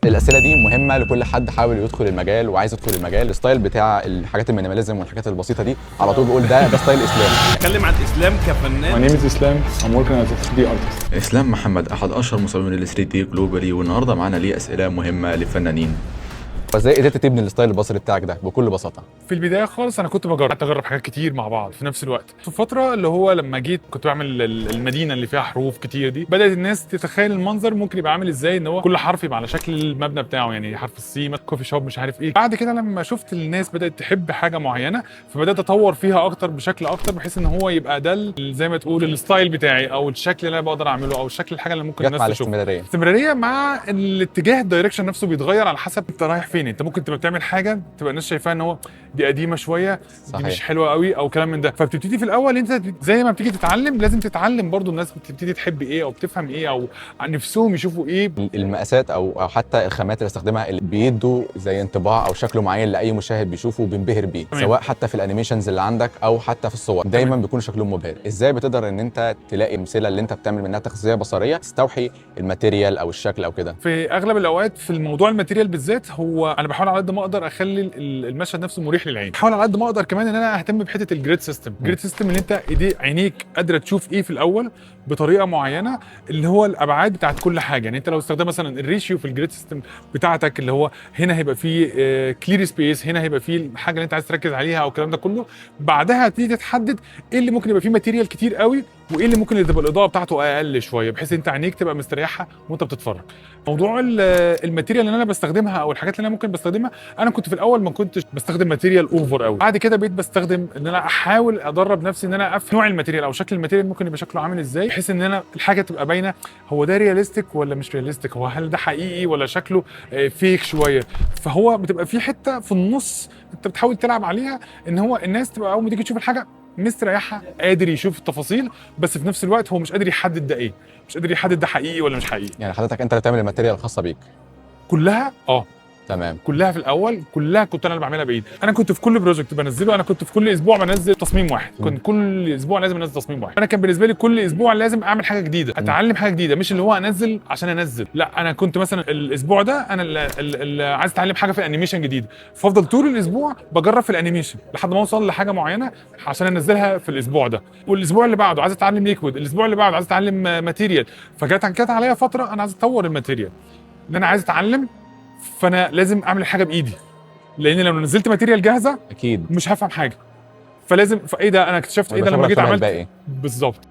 الاسئله دي مهمه لكل حد حابب يدخل المجال وعايز يدخل المجال. الستايل بتاع الحاجات المينيماليزم والحاجات البسيطه دي على طول بقول ده ستايل اسلام. اتكلم عن الاسلام كفنان. My name is Islam. I'm working as a 3D artist. اسلام محمد احد اشهر مصممين ال 3 دي جلوبالي، والنهارده معانا ليه اسئله مهمه للفنانين. فازاي قدرت تبني الستايل البصري بتاعك ده بكل بساطه؟ في البدايه خالص انا كنت اجرب حاجات كتير مع بعض في نفس الوقت. في فتره اللي هو لما جيت كنت بعمل المدينه اللي فيها حروف كتير دي، بدات الناس تتخيل المنظر ممكن يبقى عامل ازاي، ان هو كل حرف يبقى على شكل المبنى بتاعه، يعني حرف السي كوفي شوب مش عارف ايه. بعد كده لما شفت الناس بدات تحب حاجه معينه، فبدات اطور فيها اكتر بشكل اكتر، بحيث ان هو يبقى ده زي ما تقول الستايل بتاعي او الشكل اللي انا بقدر اعمله او الشكل الحاجه اللي ممكن جت الناس مع تشوفها. الاستمراريه مع الاتجاه، الدايركشن نفسه بيتغير على حسب انت رايح فين. انت ممكن تبقى بتعمل حاجه تبقى الناس شايفاها ان هو دي قديمه شويه، دي مش حلوه قوي او كلام من ده، فبتبتدي في الاول انت زي ما بتيجي تتعلم لازم تتعلم برضو الناس بتبتدي تحب ايه او بتفهم ايه او نفسهم يشوفوا ايه. المقاسات او حتى الخامات اللي استخدمها اللي بيدوا زي انطباع او شكل معين لاي مشاهد بيشوفه وبينبهر بيه، سواء حتى في الانيميشنز اللي عندك او حتى في الصور دايما بيكون شكلهم مبهر. ازاي بتقدر ان انت تلاقي امثله اللي انت بتعمل منها تغذيه بصريه تستوحي الماتيريال او الشكل او كده؟ في اغلب الاوقات في الموضوع الماتيريال بالذات، هو انا بحاول على قد ما اقدر اخلي المشهد نفسه مريح للعين. بحاول على قد ما اقدر كمان ان انا اهتم بحته الجريد سيستم. الجريد سيستم اللي انت عينيك قادره تشوف ايه في الاول بطريقه معينه، اللي هو الابعاد بتاعت كل حاجه. يعني انت لو استخدم مثلا الريشيو في الجريد سيستم بتاعتك، اللي هو هنا هيبقى فيه كلير سبيس، هنا هيبقى فيه الحاجه اللي انت عايز تركز عليها او الكلام ده كله، بعدها تيجي تحدد ايه اللي ممكن يبقى فيه ماتيريال كتير قوي وايه اللي ممكن تبقى الاضاءه بتاعته اقل شويه، بحيث انت عينيك تبقى مستريحه وانت بتتفرج. موضوع الماتيريال اللي انا بستخدمها او الحاجات اللي انا ممكن بستخدمها، انا كنت في الاول ما كنتش بستخدم ماتيريال اوفر قوي. بعد كده بقيت بستخدم ان انا احاول ادرب نفسي ان انا افهم نوع الماتيريال او شكل الماتيريال ممكن يبقى شكله عامل ازاي، بحيث ان انا الحاجه تبقى باينه هو ده رياليستيك ولا مش رياليستيك، هو هل ده حقيقي ولا شكله فيك شويه. فهو بتبقى في حته في النص انت بتحاول تلعب عليها، ان هو الناس تبقى اول ما تيجي تشوف الحاجه مستريحه، قادر يشوف التفاصيل، بس في نفس الوقت هو مش قادر يحدد ده ايه، مش قادر يحدد ده حقيقي ولا مش حقيقي. يعني حضرتك انت اللي بتعمل الماتيريال الخاصه بيك كلها تمام. كلها في الاول كلها كنت انا اللي بعملها بايدي. انا كنت في كل بروجكت بنزله، انا كنت في كل اسبوع بنزل تصميم واحد، كنت كل اسبوع لازم انزل تصميم واحد. انا كان بالنسبه لي كل اسبوع لازم اعمل حاجه جديده، اتعلم حاجه جديده، مش اللي هو انزل عشان انزل. لا، انا كنت مثلا الاسبوع ده انا اللي عايز اتعلم حاجه في الانيميشن جديده، فافضل طول الاسبوع بجرب في الانيميشن لحد ما اوصل لحاجه معينه عشان انزلها في الاسبوع ده. والاسبوع اللي بعده عايز اتعلم ليكويد، الاسبوع اللي بعده عايز اتعلم ماتيريال. فجت عليا فتره انا عايز اطور الماتيريال اللي انا عايز اتعلم، فانا لازم اعمل الحاجه بايدي، لان لو نزلت ماتيريال جاهزه اكيد مش هفهم حاجه. فلازم ايه ده، انا اكتشفت ايه ده لما جيت عملت بالظبط.